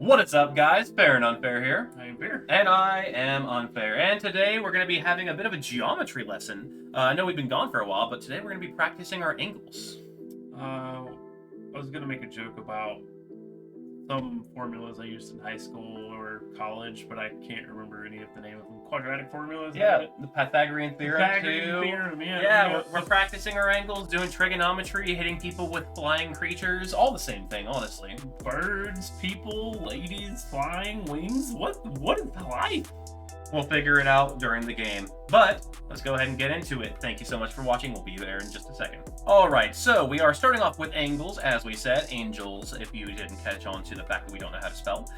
What is up, guys? Fair and Unfair here. I am Fair. And I am Unfair. And today we're going to be having a bit of a geometry lesson. I know we've been gone for a while, but today we're going to be practicing our angles. I was going to make a joke about some formulas I used in high school or college, but I can't remember any of the name of them. Quadratic formulas? Yeah, the Pythagorean theorem, Pythagorean too. theorem, Yeah, we're practicing our angles, doing trigonometry, hitting people with flying creatures. All the same thing, honestly. Birds, people, ladies, flying, wings. What is life? We'll figure it out during the game. But let's go ahead and get into it. Thank you so much for watching. We'll be there in just a second. Alright, so we are starting off with angles, as we said. Angels, if you didn't catch on to the fact that we don't know how to spell.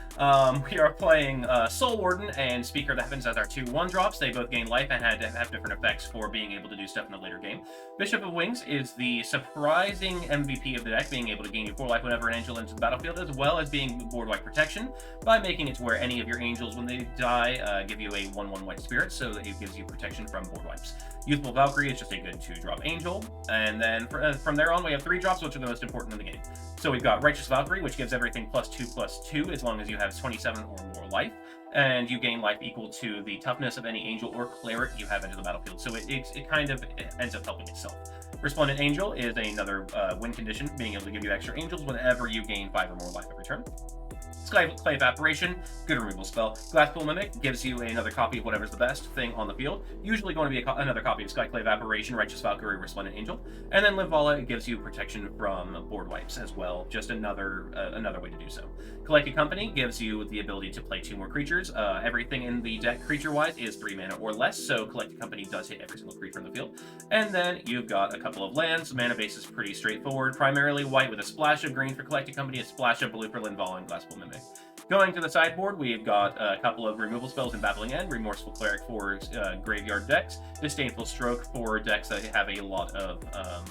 We are playing Soul Warden and Speaker of the Heavens as our two 1-drops. They both gain life and have different effects for being able to do stuff in the later game. Bishop of Wings is the surprising MVP of the deck, being able to gain you 4 life whenever an angel enters the battlefield, as well as being board-wipe protection by making it to where any of your angels, when they die, give you a 1/1 white spirit, so that it gives you protection from board wipes. Youthful Valkyrie is just a good 2-drop angel, and then from there on we have 3 drops, which are the most important in the game. So we've got Righteous Valkyrie, which gives everything +2/+2 as long as you have 27 or more life, and you gain life equal to the toughness of any angel or cleric you have into the battlefield, so it kind of ends up helping itself. Resplendent Angel is another win condition, being able to give you extra angels whenever you gain 5 or more life every turn. Clay Evaporation, good removal spell. Glasspool Mimic gives you another copy of whatever's the best thing on the field. Usually going to be another copy of Skyclave Evaporation, Righteous Valkyrie, Resplendent Angel. And then Livala gives you protection from board wipes as well, just another way to do so. Collected Company gives you the ability to play 2 more creatures. Everything in the deck creature-wise is 3 mana or less, so Collected Company does hit every single creature in the field. And then you've got a couple of lands. Mana base is pretty straightforward, primarily white with a splash of green for Collected Company, a splash of blue for Livala and Glasspool Mimic. Going to the sideboard, we've got a couple of removal spells in Babbling End, Remorseful Cleric for graveyard decks, Disdainful Stroke for decks that have a lot of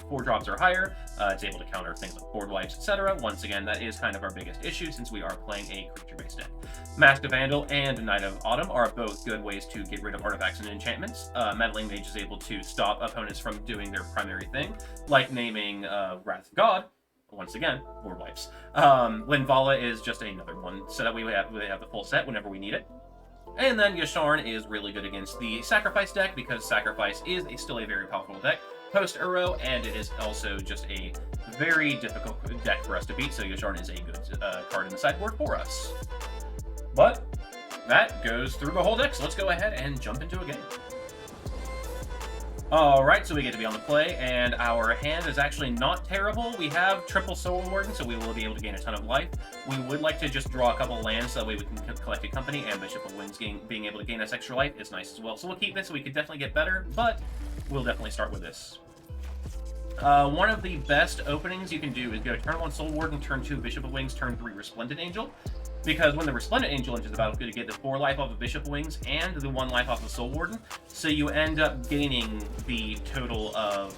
4-drops or higher. It's able to counter things like board wipes, etc. Once again, that is kind of our biggest issue since we are playing a creature-based deck. Mask of Vandal and Knight of Autumn are both good ways to get rid of artifacts and enchantments. Meddling Mage is able to stop opponents from doing their primary thing, like naming Wrath of God. Once again, board wipes. Linvala is just another one, so that we have the full set whenever we need it. And then Yasharn is really good against the Sacrifice deck, because Sacrifice is still a very powerful deck post-Uro, and it is also just a very difficult deck for us to beat, so Yasharn is a good card in the sideboard for us. But that goes through the whole deck, so let's go ahead and jump into a game. Alright, so we get to be on the play, and our hand is actually not terrible. We have triple Soul Warden, so we will be able to gain a ton of life. We would like to just draw a couple lands so that way we can collect a company, and Bishop of Wings being able to gain us extra life is nice as well. So we'll keep this, so we could definitely get better, but we'll definitely start with this. One of the best openings you can do is go turn 1 Soul Warden, turn 2 Bishop of Wings, turn 3 Resplendent Angel. Because when the Resplendent Angel enters the battlefield, you get the 4 life off of Bishop of Wings and the 1 life off of Soul Warden. So you end up gaining the total of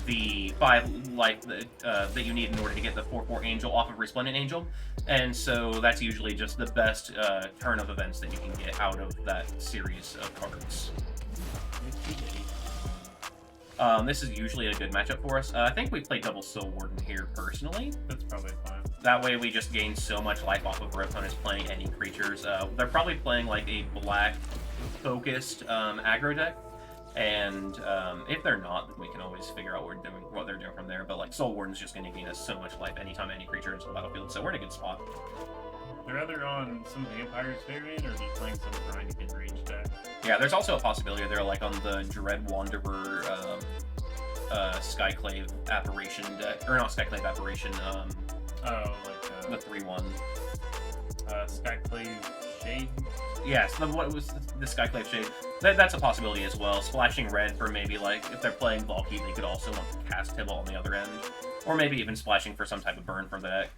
the 5 life that you need in order to get the 4/4 Angel off of Resplendent Angel. And so that's usually just the best turn of events that you can get out of that series of cards. This is usually a good matchup for us. I think we play double Soul Warden here personally. That's probably fine. That way we just gain so much life off of our opponents playing any creatures. They're probably playing like a black-focused aggro deck, and if they're not, then we can always figure out what they're doing from there. But like Soul Warden's just going to gain us so much life anytime any creature enters the battlefield, so we're in a good spot. They're either on some Vampires variant or just playing some grind in range deck. Yeah, there's also a possibility they're like on the Dread Wanderer Skyclave Apparition deck, or not Skyclave Apparition. The 3/1. Skyclave Shade? Yes, what was the Skyclave Shade? That's a possibility as well. Splashing red for maybe, like, if they're playing bulky, they could also want to cast Tibble on the other end. Or maybe even splashing for some type of burn from the deck.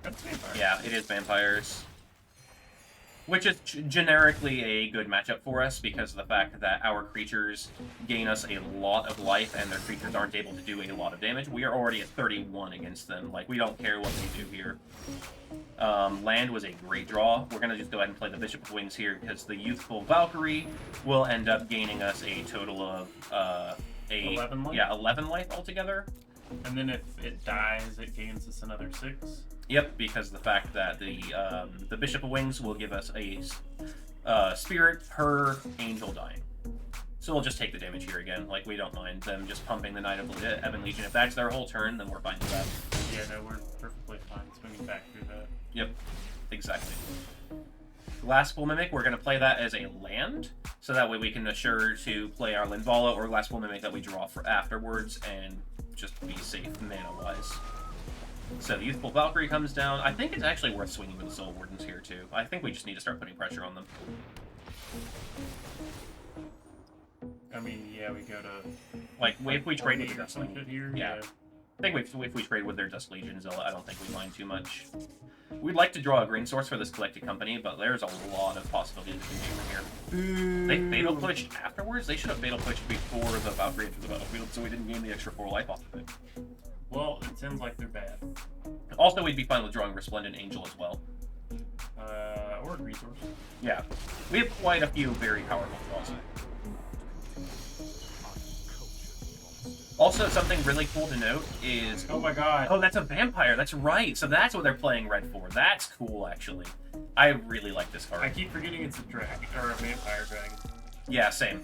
That's Vampires. Yeah, it is Vampires. Which is generically a good matchup for us because of the fact that our creatures gain us a lot of life and their creatures aren't able to do a lot of damage. We are already at 31 against them. Like, we don't care what they do here. Land was a great draw. We're going to just go ahead and play the Bishop of Wings here because the Youthful Valkyrie will end up gaining us a total of 11 life? Yeah, 11 life altogether. And then if it dies, it gains us another 6. Yep, because of the fact that the Bishop of Wings will give us a spirit per angel dying. So we'll just take the damage here again. Like, we don't mind them just pumping the Knight of Ebon Legion. If that's their whole turn, then we're fine with that. Yeah, no, we're perfectly fine swinging back through that. Yep, exactly. Glasspool Mimic, we're going to play that as a land, so that way we can assure to play our Linvala or Glasspool Mimic that we draw for afterwards and just be safe mana-wise. So the Youthful Valkyrie comes down. I think it's actually worth swinging with the Soul Wardens here, too. I think we just need to start putting pressure on them. I mean, yeah, we go to... Like, if we trade with the or Dust something Legion. here. Yeah. I think if we trade with their Dust Legion Zilla, I don't think we mind too much. We'd like to draw a green source for this collected company, but there's a lot of possibilities we can do from here. They fatal pushed afterwards? They should have fatal pushed before the Valkyrie entered the battlefield, so we didn't gain the extra 4 life off of it. Well, it sounds like they're bad. Also, we'd be fine with drawing Resplendent Angel as well. Or a resource. Yeah. We have quite a few very powerful draws. Also, something really cool to note is... Oh my god. Oh, that's a vampire. That's right. So that's what they're playing red for. That's cool, actually. I really like this card. I keep forgetting it's a dragon, or a vampire dragon. Yeah, same.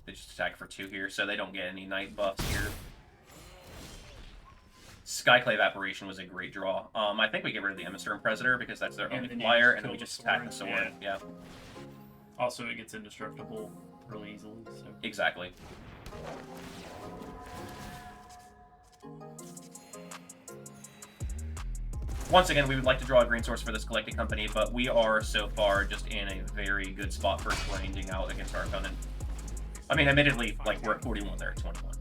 They just attack for 2 here, so they don't get any night buffs here. Skyclave Apparition was a great draw. I think we get rid of the Emissary and Predator because that's their only flyer, and then we just attack the sword. Yeah. Also, it gets indestructible really easily. So. Exactly. Once again, we would like to draw a green source for this collected company, but we are so far just in a very good spot for grinding out against our opponent. I mean, admittedly, like, we're at 41, they're at 21.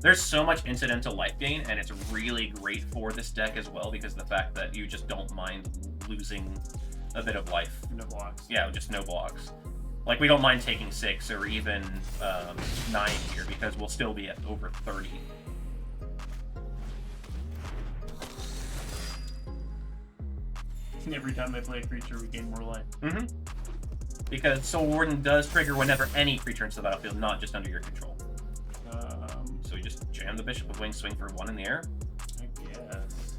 There's so much incidental life gain, and it's really great for this deck as well because of the fact that you just don't mind losing a bit of life. No blocks. Yeah, just no blocks. Like, we don't mind taking 6 or even 9 here because we'll still be at over 30. Every time they play a creature, we gain more life. Mm-hmm. Because Soul Warden does trigger whenever any creature enters the battlefield, not just under your control. So we just jam the Bishop of Wings, swing for 1 in the air. I guess.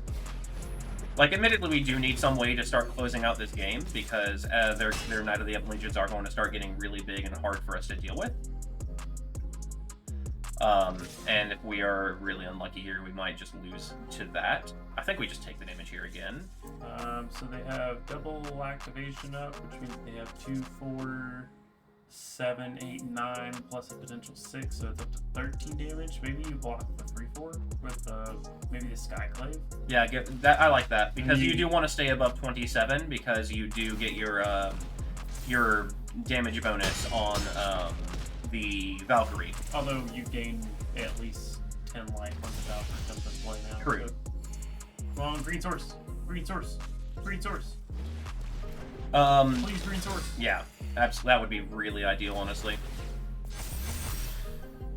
Like, admittedly, we do need some way to start closing out this game because their Knight of the Ebon Legions are going to start getting really big and hard for us to deal with. And if we are really unlucky here, we might just lose to that. I think we just take the damage here again. So they have double activation up, which means they have 2, 4, 7, 8, 9, plus a potential 6, so it's up to 13 damage. Maybe you block the 3/4 with maybe the Skyclave. Yeah, I like that because you do want to stay above 27 because you do get your damage bonus on the Valkyrie. Although you gain at least 10 life on the Valkyrie comes into play now. True. So. Come on, green source, green source, green source. Please, green source. Yeah, absolutely. That would be really ideal, honestly.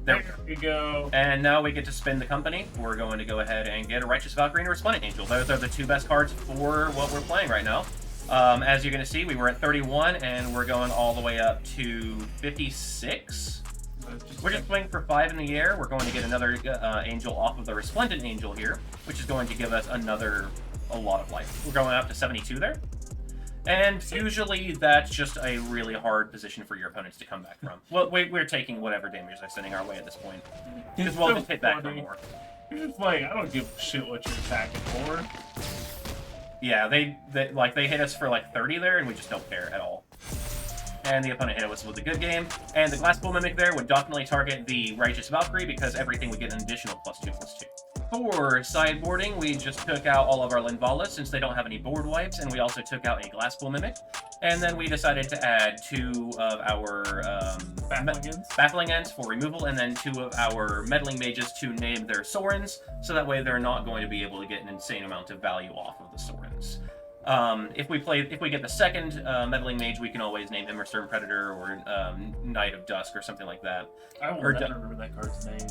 There we go. And now we get to spin the company. We're going to go ahead and get a Righteous Valkyrie and a Resplendent Angel. Those are the 2 best cards for what we're playing right now. As you're going to see, we were at 31, and we're going all the way up to 56. We're just swinging for 5 in the air. We're going to get another angel off of the Resplendent Angel here, which is going to give us a lot of life. We're going up to 72 there. And usually that's just a really hard position for your opponents to come back from. Well, we're taking whatever damage they're sending our way at this point. Because we'll just hit back for more. You're just like, I don't give a shit what you're attacking for. Yeah, they hit us for like 30 there, and we just don't care at all. And the opponent hit us with a good game. And the Glasspool Mimic there would definitely target the Righteous Valkyrie because everything would get an additional +2/+2. For sideboarding, we just took out all of our Linvalas since they don't have any board wipes, and we also took out a Glasspool Mimic. And then we decided to add 2 of our Baffling Ends for removal, and then 2 of our Meddling Mages to name their Sorens, so that way they're not going to be able to get an insane amount of value off of the Sorens. If we get the second Meddling Mage, we can always name him Stern Predator or Knight of Dusk or something like that. I will never remember that card's name.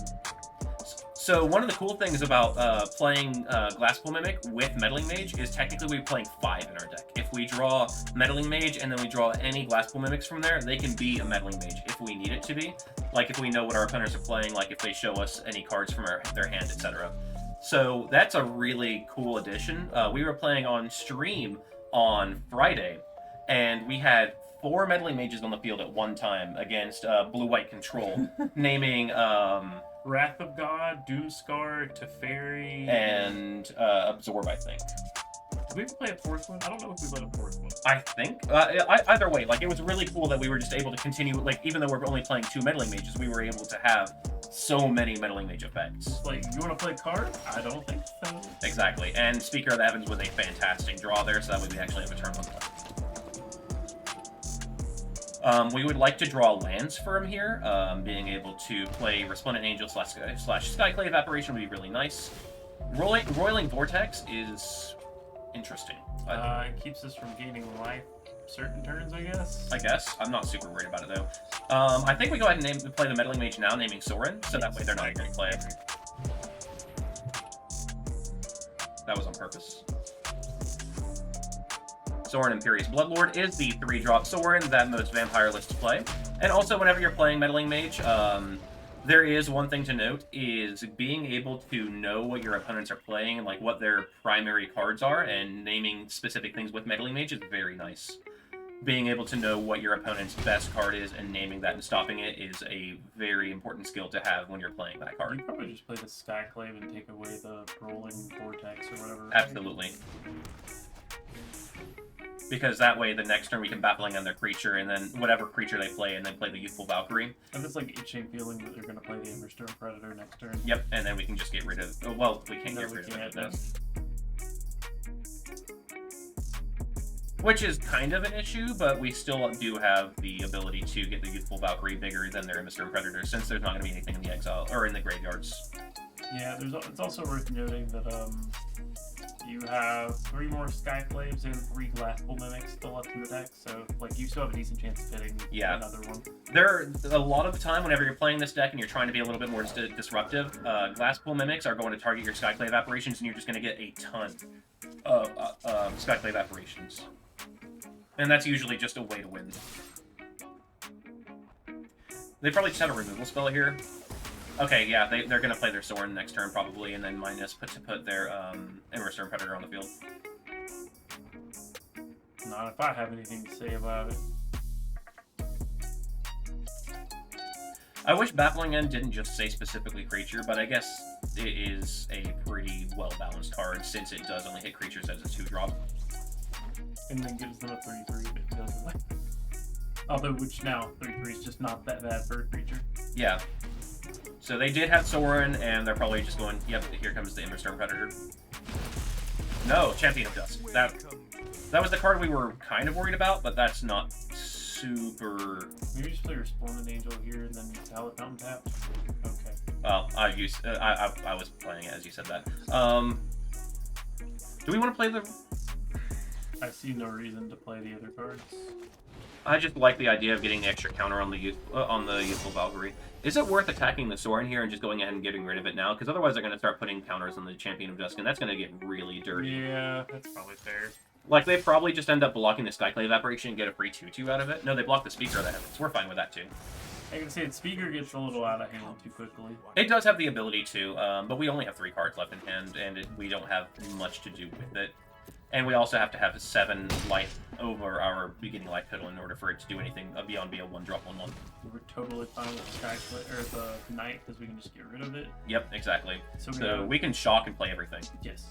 So one of the cool things about playing Glasspool Mimic with Meddling Mage is technically we're playing 5 in our deck. If we draw Meddling Mage and then we draw any Glasspool Mimics from there, they can be a Meddling Mage if we need it to be. Like if we know what our opponents are playing, like if they show us any cards from their hand, etc. So that's a really cool addition. We were playing on stream on Friday, and we had 4 Meddling Mages on the field at one time against Blue-White Control, naming... Wrath of God, Doomscar, Teferi, and Absorb, I think. Did we ever play a 4th one? I don't know if we played a 4th one. I think. Either way, like, it was really cool that we were just able to continue, like, even though we're only playing 2 Meddling Mages, we were able to have so many Meddling Mage effects. Like, you want to play card? I don't think so. Exactly. And Speaker of the Heavens was a fantastic draw there, so that way we actually have a turn on the left. We would like to draw lands from here. Being able to play Resplendent Angel / Skyclave Apparition would be really nice. Roiling Vortex is interesting. It keeps us from gaining life certain turns, I guess. I'm not super worried about it, though. I think we go ahead and play the Meddling Mage now, naming Sorin, so that way they're not going to play it. That was on purpose. Sorin Imperious Bloodlord is the 3-drop Sorin that most vampire lists play. And also, whenever you're playing Meddling Mage, there is one thing to note, is being able to know what your opponents are playing and like what their primary cards are, and naming specific things with Meddling Mage is very nice. Being able to know what your opponent's best card is and naming that and stopping it is a very important skill to have when you're playing that card. You probably just play the Skyclave and take away the Rolling Vortex or whatever. Right? Absolutely. Because that way, the next turn we can Baffling on their creature, and then whatever creature they play, and then play the Youthful Valkyrie. And it's like itching feeling that they're going to play the Emberstone Predator next turn. Yep, and then we can just get rid of... Oh, well, we can't get rid of it. Which is kind of an issue, but we still do have the ability to get the Youthful Valkyrie bigger than their Emberstone Predator, since there's not going to be anything in the exile, or in the graveyards. Yeah, it's also worth noting that, you have 3 more Skyclaves and 3 Glasspool Mimics still left in the deck, so like you still have a decent chance of hitting another one. A lot of the time, whenever you're playing this deck and you're trying to be a little bit more disruptive, Glasspool Mimics are going to target your Skyclave Apparitions, and you're just going to get a ton of Skyclave Apparitions. And that's usually just a way to win. They probably just have a removal spell here. Okay, yeah, they're going to play their Sorin next turn, probably, and then minus put their Emberstone Predator on the field. Not if I have anything to say about it. I wish Baffling End didn't just say specifically creature, but I guess it is a pretty well-balanced card, since it does only hit creatures as a 2-drop. And then gives them a 3/3 if it does it. Although, which now, 3/3 is just not that bad for a creature. Yeah. So they did have Sorin, and they're probably just going, yep, here comes the Emberstone Predator. No, Champion of Dusk. That was the card we were kind of worried about, but that's not super... Maybe just play Resplendent Angel here, and then Palette Fountain tap? Okay. Well, I was playing it as you said that. Do we want to play the... I see no reason to play the other cards. I just like the idea of getting the extra counter on the Youthful Valkyrie. Is it worth attacking the Sorin here and just going ahead and getting rid of it now? Because otherwise they're going to start putting counters on the Champion of Dusk, and that's going to get really dirty. Yeah, that's probably fair. Like, they probably just end up blocking the Skyclave Apparition and get a free 2/2 out of it. No, they block the Speaker of the Heavens. We're fine with that, too. I can say the Speaker gets a little out of hand too quickly. It does have the ability to, but we only have 3 cards left in hand, and we don't have much to do with it. And we also have to have 7 life over our beginning life total in order for it to do anything beyond be a 1-drop 1/1. We're totally fine with the Skyclave or the Knight because we can just get rid of it. Yep, exactly. So we can shock and play everything. Yes.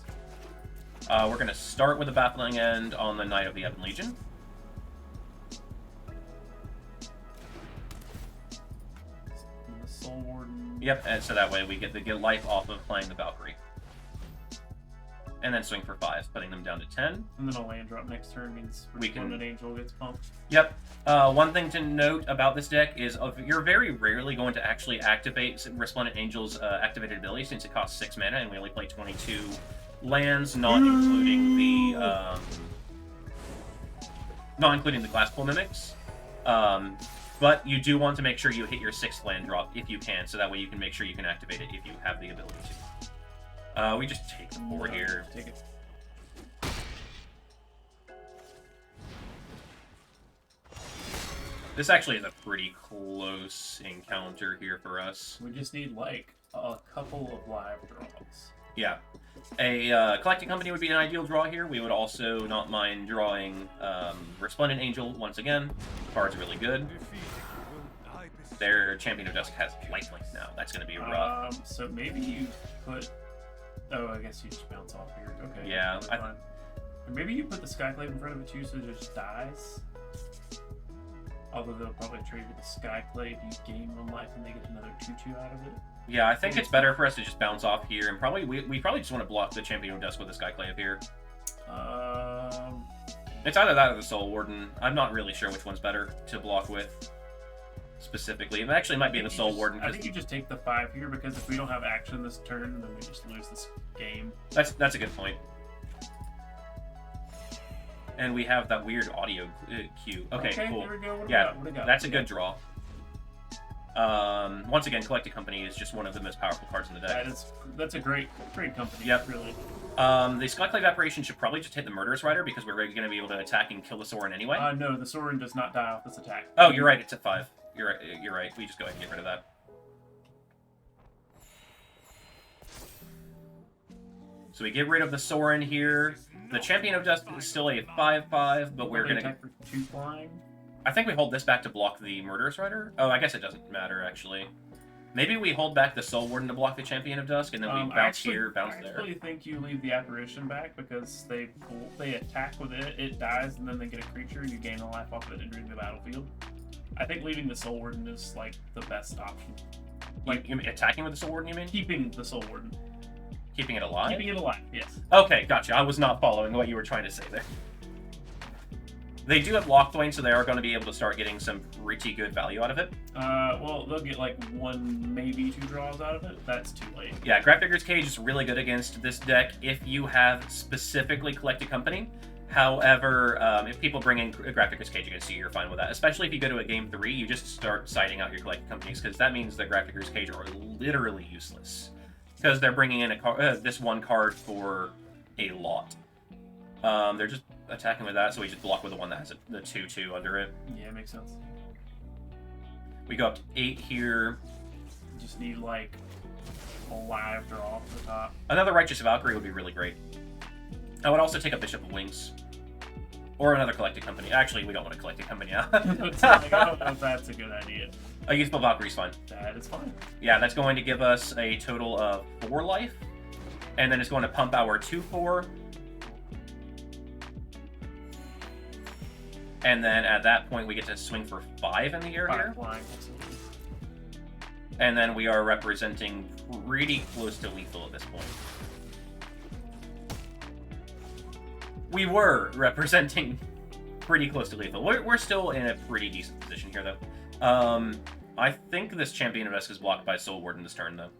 We're going to start with the Baffling End on the Knight of the Ebon Legion. And the Soul Warden. Yep, and so that way we get life off of playing the Valkyrie. And then swing for 5, putting them down to 10. And then a land drop next turn means Resplendent Angel gets pumped. Yep. One thing to note about this deck is you're very rarely going to actually activate Resplendent Angel's activated ability, since it costs 6 mana and we only play 22 lands, not including the Glasspool Mimics. But you do want to make sure you hit your 6th land drop if you can, so that way you can make sure you can activate it if you have the ability to. We just take the 4 here. Take it. This actually is a pretty close encounter here for us. We just need like a couple of live draws. Yeah. A collecting company would be an ideal draw here. We would also not mind drawing Resplendent Angel once again. Card's really good. Their Champion of Dusk has lifelink now. That's going to be rough. So maybe you put... Oh, I guess you just bounce off here. Okay. Yeah. Or maybe you put the Skyclave in front of it too, so it just dies. Although they'll probably trade with the Skyclave, you gain 1 life and they get another 2/2 out of it. Yeah, I think it's better for us to just bounce off here, and probably we probably just want to block the Champion of Dusk with the Skyclave here. It's either that or the Soul Warden. I'm not really sure which one's better to block with specifically. It actually might be the Soul Warden. I think you just take the 5 here, because if we don't have action this turn, then we just lose this game. That's a good point. And we have that weird audio cue. Okay, cool. There we go. Yeah, that's a good draw. Once again, Collected Company is just one of the most powerful cards in the deck. That's a great company. Yep. Really. The Skyclave Apparition should probably just hit the Murderous Rider, because we're going to be able to attack and kill the Sorin anyway. No, the Sorin does not die off this attack. Oh, you're right. It's at 5. You're right. We just go ahead and get rid of that. So we get rid of the Sorin here. The Champion of Dusk is still a 5/5, but we're gonna attack for 2 flying. I think we hold this back to block the Murderous Rider. Oh, I guess it doesn't matter actually. Maybe we hold back the Soul Warden to block the Champion of Dusk, and then we bounce here, bounce there. I actually think you leave the Apparition back, because they attack with it, it dies, and then they get a creature, you gain a life off of it entering the battlefield. I think leaving the Soul Warden is like the best option. Like you attacking with the Soul Warden, you mean? Keeping the Soul Warden. Keeping it alive? Keeping it alive, yes. Okay, gotcha. I was not following what you were trying to say there. They do have Lockthwain, so they are going to be able to start getting some pretty good value out of it. Well, they'll get like 1, maybe 2 draws out of it. That's too late. Yeah, Grafdigger's Cage is really good against this deck if you have specifically Collected Company. However, if people bring in Grafdigger's Cage against you, you're fine with that. Especially if you go to a game 3, you just start siding out your Collected Companies, because that means that Grafdigger's Cage are literally useless. Because they're bringing in this 1 card for a lot. They're just attacking with that, so we just block with the one that has the 2/2 under it. Yeah, it makes sense. We go up to 8 here. Just need like a live draw off the top. Another Righteous Valkyrie would be really great. I would also take a Bishop of Wings. Or another Collected Company. Actually, we don't want a Collected Company now. I don't know if that's a good idea. A Youthful Valkyrie's fine. That is fine. Yeah, that's going to give us a total of 4 life. And then it's going to pump our 2/4. And then at that point, we get to swing for 5 in the air here. Flying. And then we are representing pretty close to lethal at this point. We were representing pretty close to lethal. We're still in a pretty decent position here, though. I think this Champion of Dusk is blocked by Soul Warden this turn, though.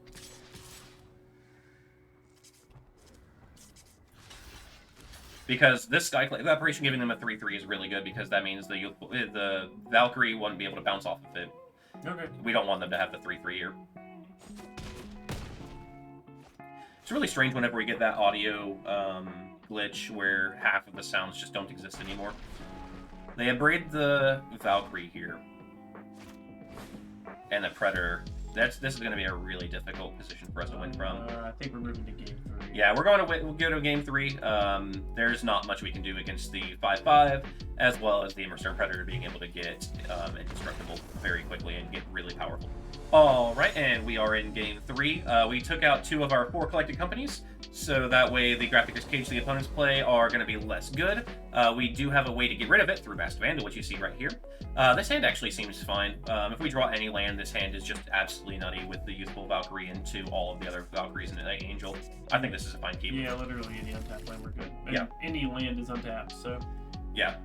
Because this Skyclave Apparition giving them a 3/3 is really good, because that means the Valkyrie wouldn't be able to bounce off of it. Okay. We don't want them to have the 3/3 here. It's really strange whenever we get that audio glitch where half of the sounds just don't exist anymore. They upgrade the Valkyrie here. And the Predator. This is going to be a really difficult position for us to win from. I think we're moving to game 3. Yeah, we'll go to game 3. There's not much we can do against the 5/5, as well as the Immerstern Predator being able to get indestructible very quickly and get really powerful. Alright, and we are in game 3. We took out 2 of our 4 Collected Companies, so that way the Grafdigger's Cage the opponents play are going to be less good. We do have a way to get rid of it through Masked Vandal, which you see right here. This hand actually seems fine. If we draw any land, this hand is just absolutely nutty with the Youthful Valkyrie into all of the other Valkyries and the Angel. I think this is a fine keep. Yeah, literally any untapped land we're good. And yeah. Any land is untapped, so... Yeah.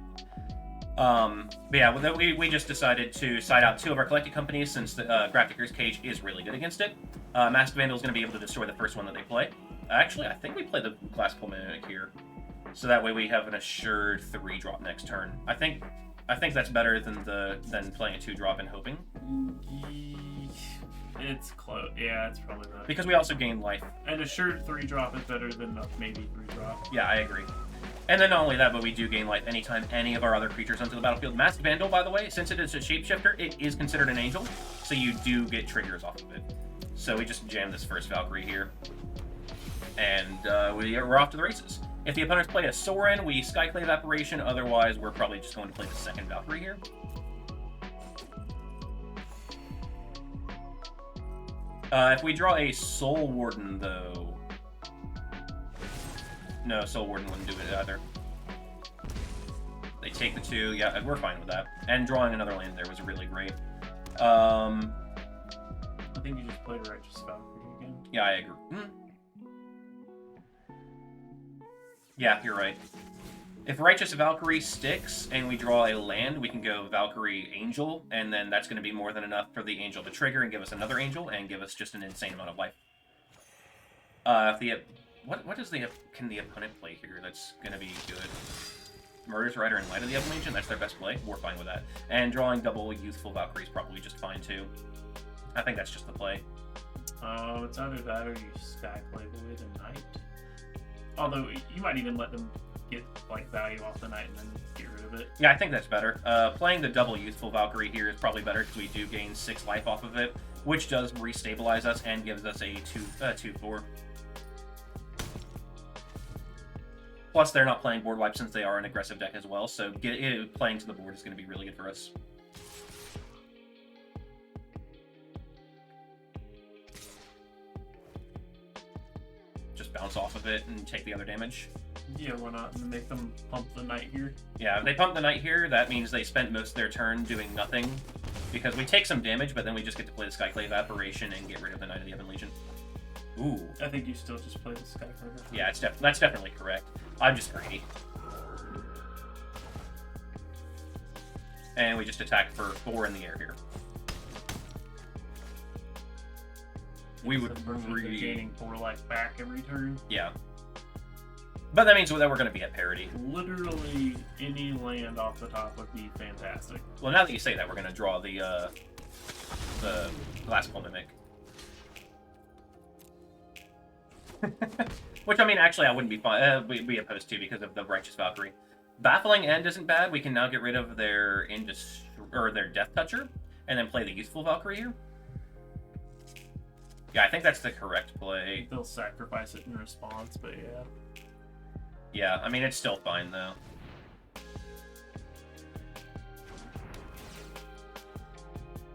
But yeah, we just decided to side out 2 of our Collected Companies, since the Grafdigger's Cage is really good against it. Masked Vandal is going to be able to destroy the first one that they play. Actually, I think we play the Classical Mimic here. So that way we have an assured 3-drop next turn. I think I think that's better than playing a 2-drop and hoping. It's close. Yeah, it's probably not. Because we also gain life. And a sure 3-drop is better than a maybe 3-drop. Yeah, I agree. And then not only that, but we do gain life anytime any of our other creatures enter the battlefield. Masked Vandal, by the way, since it is a shapeshifter, it is considered an angel, so you do get triggers off of it. So we just jam this first Valkyrie here. And we're off to the races. If the opponents play a Sorin, we Skyclave Apparition, otherwise we're probably just going to play the second Valkyrie here. If we draw a Soul Warden, though... No, Soul Warden wouldn't do it either. They take the 2, yeah, we're fine with that. And drawing another land there was really great. I think you just played Righteous Valkyrie again. Yeah, I agree. Yeah, you're right. If Righteous Valkyrie sticks and we draw a land, we can go Valkyrie Angel, and then that's going to be more than enough for the Angel to trigger and give us another Angel and give us just an insane amount of life. What can the opponent play here that's going to be good? Murderous Rider and Light of the Evil Legion, that's their best play. We're fine with that. And drawing double Youthful Valkyrie is probably just fine too. I think that's just the play. It's either that or you Skyclave away the Knight. Although you might even let them get like value off the Knight and then get rid of it. Yeah, I think that's better. Playing the double Youthful Valkyrie here is probably better because we do gain 6 life off of it, which does restabilize us and gives us a 2/4. Plus, they're not playing board wipe since they are an aggressive deck as well, so playing to the board is going to be really good for us. Just bounce off of it and take the other damage. Yeah, why not? And make them pump the Knight here. Yeah, if they pump the Knight here, that means they spent most of their turn doing nothing. Because we take some damage, but then we just get to play the Skyclave Apparition and get rid of the Knight of the Ebon Legion. Ooh. I think you still just play the Skyclave. Yeah, that's definitely correct. I'm just greedy. And we just attack for 4 in the air here. We would gaining 4 life back every turn. Yeah. But that means that we're going to be at parity. Literally any land off the top would be fantastic. Well, now that you say that, we're going to draw the Glasspool Mimic. Which, I mean, actually, I wouldn't be opposed to because of the Righteous Valkyrie. Baffling End isn't bad. We can now get rid of their Death Toucher and then play the Youthful Valkyrie here. Yeah, I think that's the correct play. They'll sacrifice it in response, but yeah. Yeah, I mean, it's still fine, though.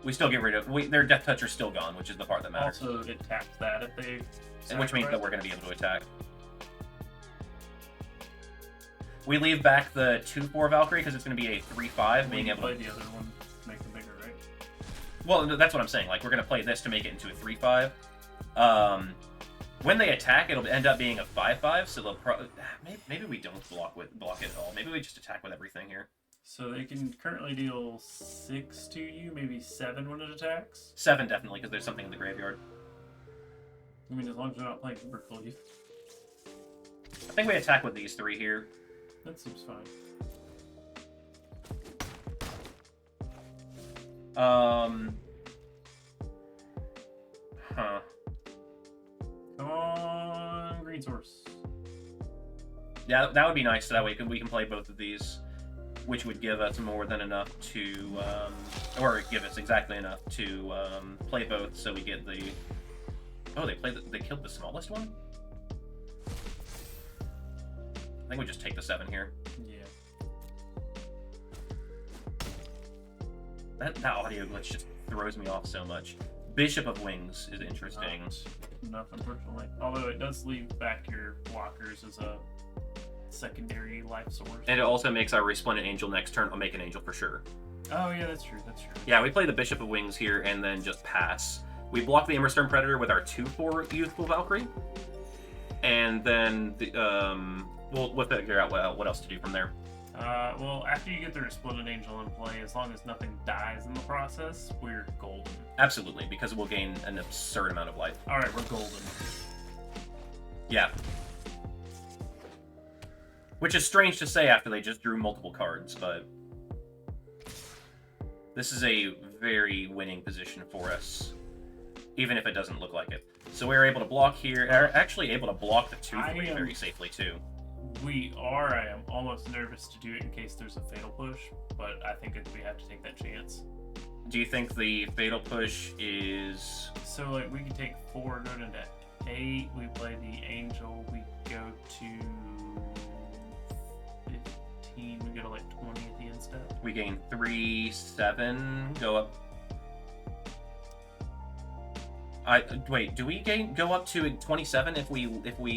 We still get rid of... their Death Toucher's still gone, which is the part that matters. Also, it taps that if they... Which means that we're going to be able to attack. We leave back the 2/4 Valkyrie because it's going to be a 3/5, being able to play the other one to make them bigger, right? Well, that's what I'm saying. Like, we're going to play this to make it into a 3/5. When they attack, it'll end up being a 5/5, so they'll maybe we don't block it at all. Maybe we just attack with everything here. So they can currently deal 6 to you, maybe 7 when it attacks? 7 definitely, because there's something in the graveyard. I mean, as long as you're not playing Berkeley. I think we attack with these 3 here. That seems fine. Huh. Come on, green source. Yeah, that would be nice. So that way we can play both of these, which would give us more than enough to, or give us exactly enough to play both. So we get the. Oh, they killed the smallest one. I think we just take the 7 here. Yeah. That audio glitch just throws me off so much. Bishop of Wings is interesting. Enough, unfortunately. Although it does leave back your blockers as a secondary life source. And it also makes our Resplendent Angel next turn. I'll make an Angel for sure. Oh yeah, that's true. That's true. Yeah, we play the Bishop of Wings here and then just pass. We block the Emberstern Predator with our 2/4 Youthful Valkyrie, and then we'll figure out what else to do from there. Well, after you get the Resplendent Angel in play, as long as nothing dies in the process, we're golden. Absolutely, because we'll gain an absurd amount of life. Alright, we're golden. Yeah. Which is strange to say after they just drew multiple cards, but... This is a very winning position for us, even if it doesn't look like it. So we're able to block here. Are actually able to block the 2/3 very safely too. I am almost nervous to do it in case there's a fatal push, but I think we have to take that chance. Do you think the fatal push is... So, like, we can take 4, go into 8, we play the angel, we go to 15, we go to like 20 at the end step. We gain 3, 7, go up. Wait, do we go up to 27 if we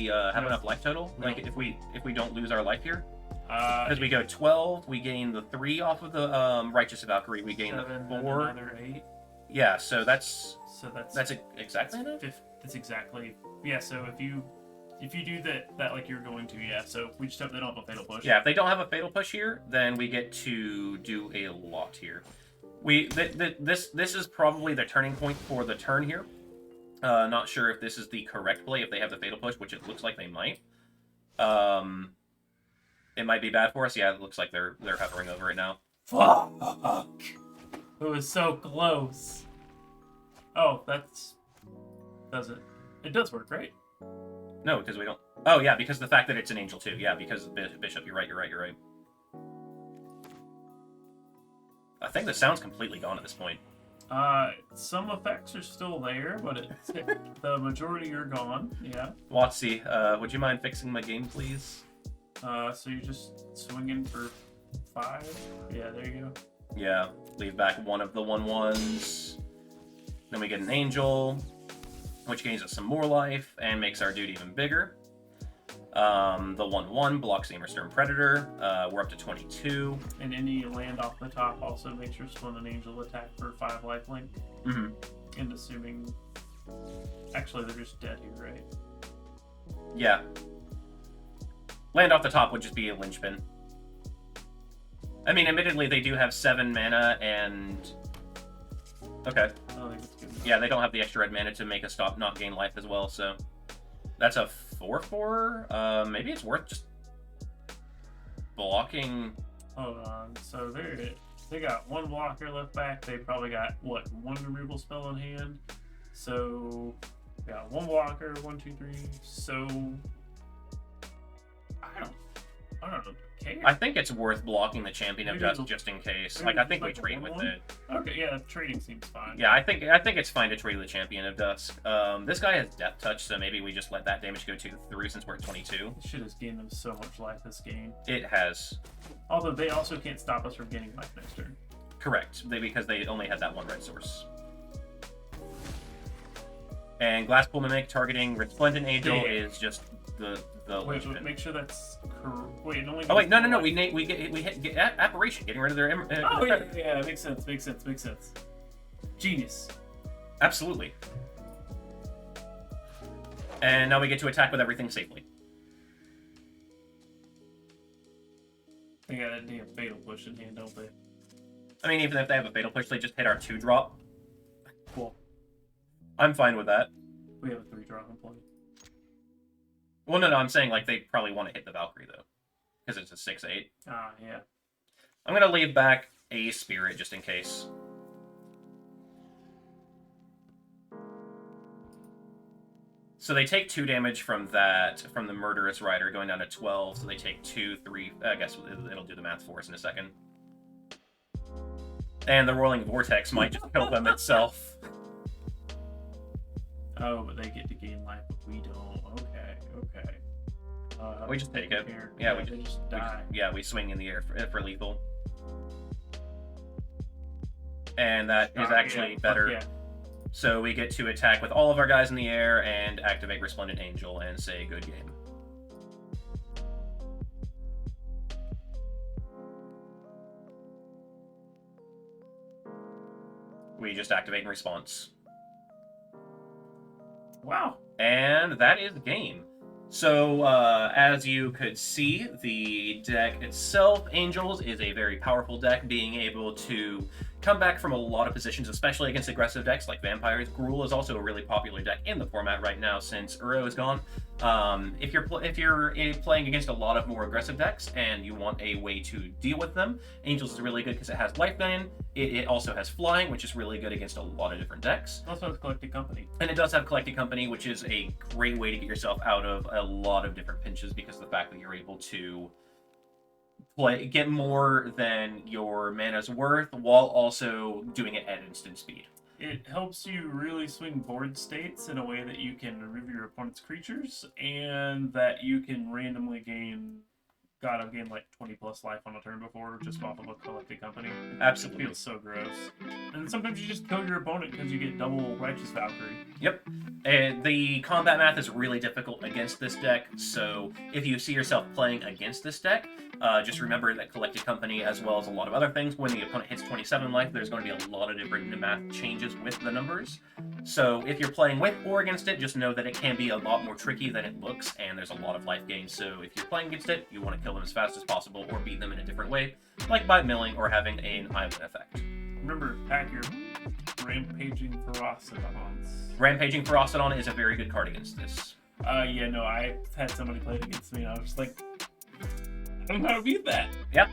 have enough life total? No. Like if we don't lose our life here? Because we go 12, we gain the 3 off of the righteous Valkyrie, we gain 7, the 4. Another 8. Yeah, so that's exactly enough. That's exactly, yeah. So if you do that like you're going to, yeah. So we just hope they don't have a fatal push. Yeah, if they don't have a fatal push here, then we get to do a lot here. This is probably the turning point for the turn here. Not sure if this is the correct play if they have the fatal push, which it looks like they might. It might be bad for us. Yeah, it looks like they're hovering over it now. Fuck! It was so close. Oh, it does work, right? No, because we don't. Oh yeah, because the fact that it's an angel too. Yeah, because bishop. You're right. I think the sound's completely gone at this point. Some effects are still there, but the majority are gone. Yeah. Watsy, would you mind fixing my game, please? So you're just swinging for 5? Yeah, there you go. Yeah, leave back one of the 1/1s. Then we get an angel, which gains us some more life and makes our dude even bigger. The 1/1 blocks the Stern Predator. We're up to 22. And any land off the top also makes your Swan and Angel attack for 5 lifelink. Mm-hmm. And assuming... Actually, they're just dead here, right? Yeah. Land off the top would just be a linchpin. I mean, admittedly, they do have 7 mana and... Okay. I don't think it's good enough. Yeah, they don't have the extra red mana to make us not gain life as well, so... That's a 4/4. Maybe it's worth just blocking. Hold on. So they got 1 blocker left back. They probably got, what, 1 removal spell in hand. So, yeah, 1 blocker, 1, 2, 3. So, I don't care. I think it's worth blocking the Champion of Dust just in case. Like, I think we trade with it. Okay, yeah, trading seems fine. Yeah, I think it's fine to trade with the Champion of Dusk. This guy has Death Touch, so maybe we just let that damage go through since we're at 22. This shit has gained them so much life this game. It has. Although they also can't stop us from gaining life next turn. Correct, because they only had that 1 red source. And Glasspool Mimic targeting Resplendent Angel is just the wait, make sure that's wait, it only. Oh wait, no, we hit Apparition, getting rid of their. Oh yeah, makes sense. Genius. Absolutely. And now we get to attack with everything safely. They got a damn fatal push in hand, don't they? I mean, even if they have a fatal push, they just hit our 2-drop. Cool. I'm fine with that. We have a 3-drop in play. Well, no, I'm saying, like, they probably want to hit the Valkyrie, though. Because it's a 6/8. Yeah. I'm going to leave back a Spirit, just in case. So they take 2 damage from the Murderous Rider, going down to 12, so they take 2, 3... I guess it'll do the math for us in a second. And the Rolling Vortex might just kill them itself. Oh, but they get to gain life, but we don't. Okay. We just take it. Yeah, we just die. We swing in the air for lethal. And that is actually better. Yeah. So we get to attack with all of our guys in the air and activate Resplendent Angel and say good game. We just activate in response. Wow. And that is the game. So, as you could see, the deck itself, Angels, is a very powerful deck, being able to come back from a lot of positions, especially against aggressive decks like vampires. Gruul is also a really popular deck in the format right now since Uro is gone. If you're playing against a lot of more aggressive decks and you want a way to deal with them, Angels is really good because it has life gain. It also has flying, which is really good against a lot of different decks. It also has Collected Company. And it does have Collected Company, which is a great way to get yourself out of a lot of different pinches because of the fact that you're able to get more than your mana's worth while also doing it at instant speed. It helps you really swing board states in a way that you can remove your opponent's creatures and that you can randomly gain. God, I've gained like 20 plus life on a turn before just off of a Collected Company. Absolutely. It feels so gross. And sometimes you just kill your opponent because you get double Righteous Valkyrie. Yep. And the combat math is really difficult against this deck, so if you see yourself playing against this deck, just remember that Collected Company, as well as a lot of other things, when the opponent hits 27 life, there's going to be a lot of different math changes with the numbers. So if you're playing with or against it, just know that it can be a lot more tricky than it looks, and there's a lot of life gain. So if you're playing against it, you want to kill them as fast as possible or beat them in a different way, like by milling or having an island effect. Remember, pack your Rampaging Ferocidons. Rampaging Ferocidon is a very good card against this. Yeah, no, I had somebody play it against me, and I was just like, I don't know how to beat that. Yep.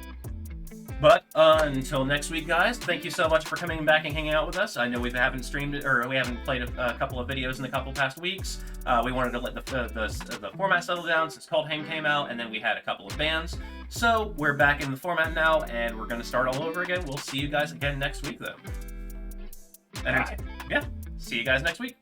But until next week, guys, thank you so much for coming back and hanging out with us. I know we haven't streamed it, or we haven't played a couple of videos in the couple past weeks. We wanted to let the format settle down since Called Hang came out, and then we had a couple of bans. So we're back in the format now, and we're going to start all over again. We'll see you guys again next week, though. And Bye. yeah, see you guys next week.